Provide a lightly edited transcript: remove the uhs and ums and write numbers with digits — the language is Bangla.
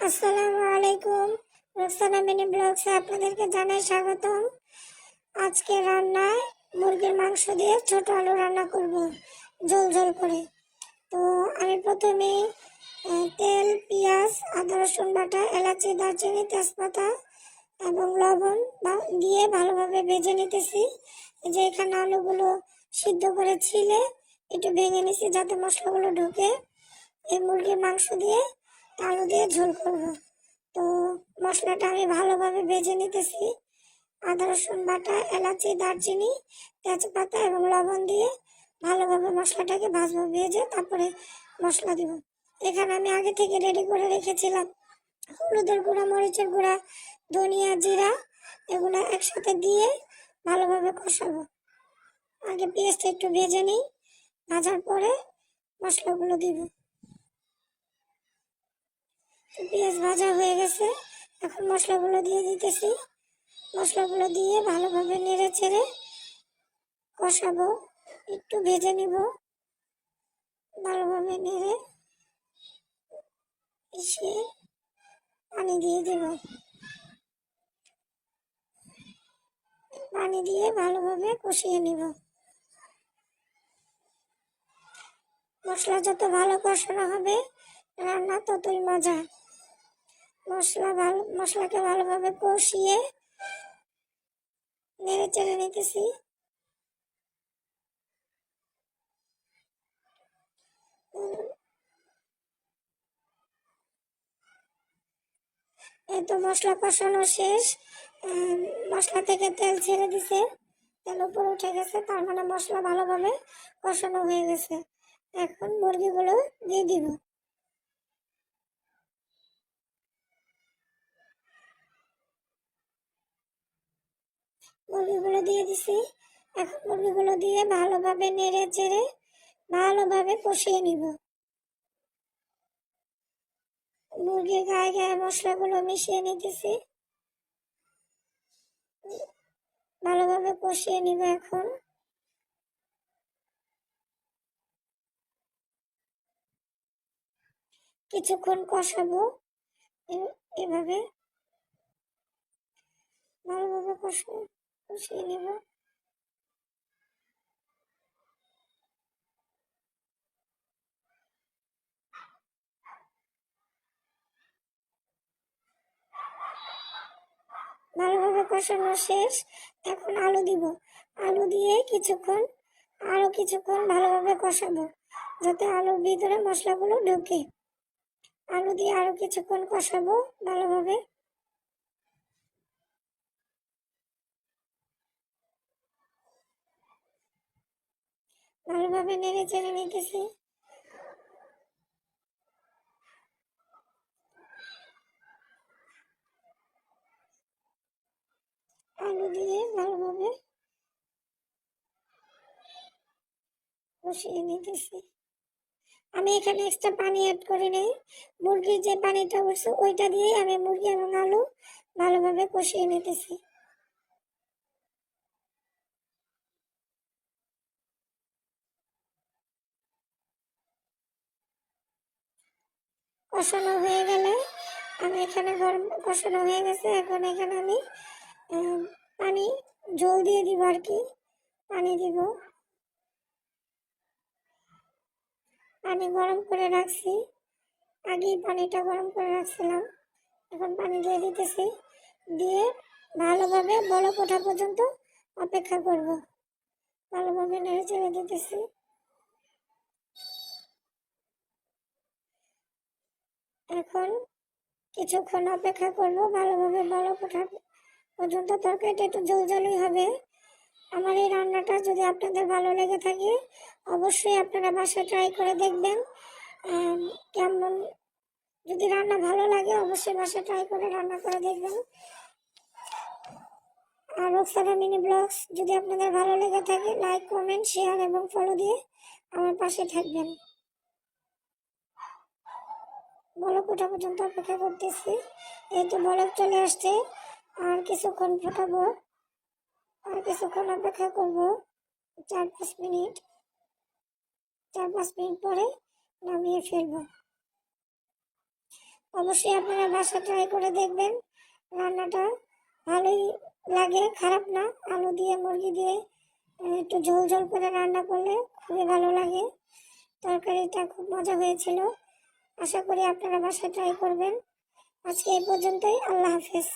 আসসালামু আলাইকুম। রোকসানা মিনি ব্লগসে আপনাদেরকে জানাই স্বাগতম। আজকে রান্নায় মুরগির মাংস দিয়ে ছোট আলু রান্না করব ঝোল ঝোল করে। তো আমি প্রথমে তেল, পেঁয়াজ, আদা রসুন বাটা, এলাচি, দারচিনি, তেজপাতা এবং লবণ দিয়ে ভালোভাবে ভেজে নিতেছি। যে এখানে আলুগুলো সিদ্ধ করে ছিলে একটু ভেঙে নিছি যাতে মশলাগুলো ঢুকে। এই মুরগির মাংস দিয়ে আলু দিয়ে ঝোল করব। তো মশলাটা আমি ভালোভাবে ভেজে নিতেছি। আদা রসুন বাটা, এলাচি, দারচিনি, তেজপাতা এবং লবণ দিয়ে ভালোভাবে মশলাটাকে ভাজবো। ভেজে তারপরে মশলা দিব। এখানে আমি আগে থেকে রেডি করে রেখেছিলাম হলুদের গুঁড়া, মরিচের গুঁড়া, ধনিয়া, জিরা, এগুলো একসাথে দিয়ে ভালোভাবে কষাবো। আগে পেঁয়াজটা একটু ভেজে নিই, ভাজার পরে মশলাগুলো দিব। পেঁয়াজ ভাজা হয়ে গেছে, এখন মশলাগুলো দিয়ে দিতেছি। মশলাগুলো দিয়ে ভালোভাবে নেড়ে চেড়ে কষাবো, একটু ভেজে নিব। ভালোভাবে নেড়ে মিশিয়ে পানি দিয়ে দেব। পানি দিয়ে ভালোভাবে কষিয়ে নিব। মশলা যত ভালো কষানো হবে রান্না ততই মজা। মশলাকে ভালোভাবে কষিয়ে নেড়ে চেড়ে নিতেছি। এই তো মশলা কষানো শেষ। মশলা থেকে তেল ছেড়ে দিছে, তেল উপরে উঠে গেছে, তার মানে মশলা ভালোভাবে কষানো হয়ে গেছে। এখন মুরগিগুলো দিয়ে দিব। মুরগিগুলো দিয়ে দিছি। এখন মুরগিগুলো দিয়ে ভালোভাবে নেড়ে চেড়ে ভালোভাবে কষিয়ে নিব। মুরগির গায়ে গায়ে মশলাগুলো মিশিয়ে নিতেছি। ভালোভাবে কষিয়ে নিব। এখন কিছুক্ষণ কষাবো। এভাবে ভালোভাবে কষিয়ে নিব। ভালোভাবে কষানো শেষ। এখন আলু দিব। আলু দিয়ে আরো কিছুক্ষণ ভালোভাবে কষাবো যাতে আলুর ভিতরে মশলাগুলো ঢোকে। আলু দিয়ে আরো কিছুক্ষণ কষাবো ভালোভাবে। ভালোভাবে নেড়ে চেড়ে নিতেছি। আলু দিয়ে ভালোভাবে কষিয়ে নিতেছি। আমি এখানে এক্সট্রা পানি অ্যাড করি নাই। মুরগির যে পানিটা উঠছে ওইটা দিয়েই আমি মুরগি এবং আলু ভালোভাবে কষিয়ে নিতেছি। কষানো হয়ে গেলে আমি এখানে কষানো হয়ে গেছে। এখন এখানে আমি পানি জল দিয়ে দিব আর কি। পানি দিব। পানি গরম করে রাখছি, আগেই পানিটা গরম করে রাখছিলাম। এখন পানি দিয়ে দিতেছি। দিয়ে ভালোভাবে বলক ওঠা পর্যন্ত অপেক্ষা করব। ভালোভাবে নেড়ে চেড়ে দিতেছি। এখন কিছুক্ষণ অপেক্ষা করব ভালোভাবে বলক ওঠা পর্যন্ত। তরকারিটা একটু জলই হবে। আমার এই রান্নাটা যদি আপনাদের ভালো লেগে থাকে অবশ্যই আপনারা বাসায় ট্রাই করে দেখবেন কেমন। যদি রান্না ভালো লাগে অবশ্যই বাসায় ট্রাই করে রান্না করে দেখবেন। আর রোকসানা মিনি ব্লগস যদি আপনাদের ভালো লেগে থাকে লাইক, কমেন্ট, শেয়ার এবং ফলো দিয়ে আমার পাশে থাকবেন। বলক ওঠা পর্যন্ত অপেক্ষা করতেছি। এই তো বলক চলে আসছে। আর কিছুক্ষণ ফোটাবো, আর কিছুক্ষণ অপেক্ষা করব। 4-5 মিনিট। 4-5 মিনিট পরে নামিয়ে ফেলবো। অবশ্যই আপনারা বাসা ট্রাই করে দেখবেন। রান্নাটা ভালোই লাগে, খারাপ না। আলু দিয়ে মুরগি দিয়ে একটু ঝোল ঝোল করে রান্না করলে খুবই ভালো লাগে। তরকারিটা খুব মজা হয়েছিল। আশা করি আপনারা বাসায় ট্রাই করবেন। আজকে এই পর্যন্তই। আল্লাহ হাফেজ।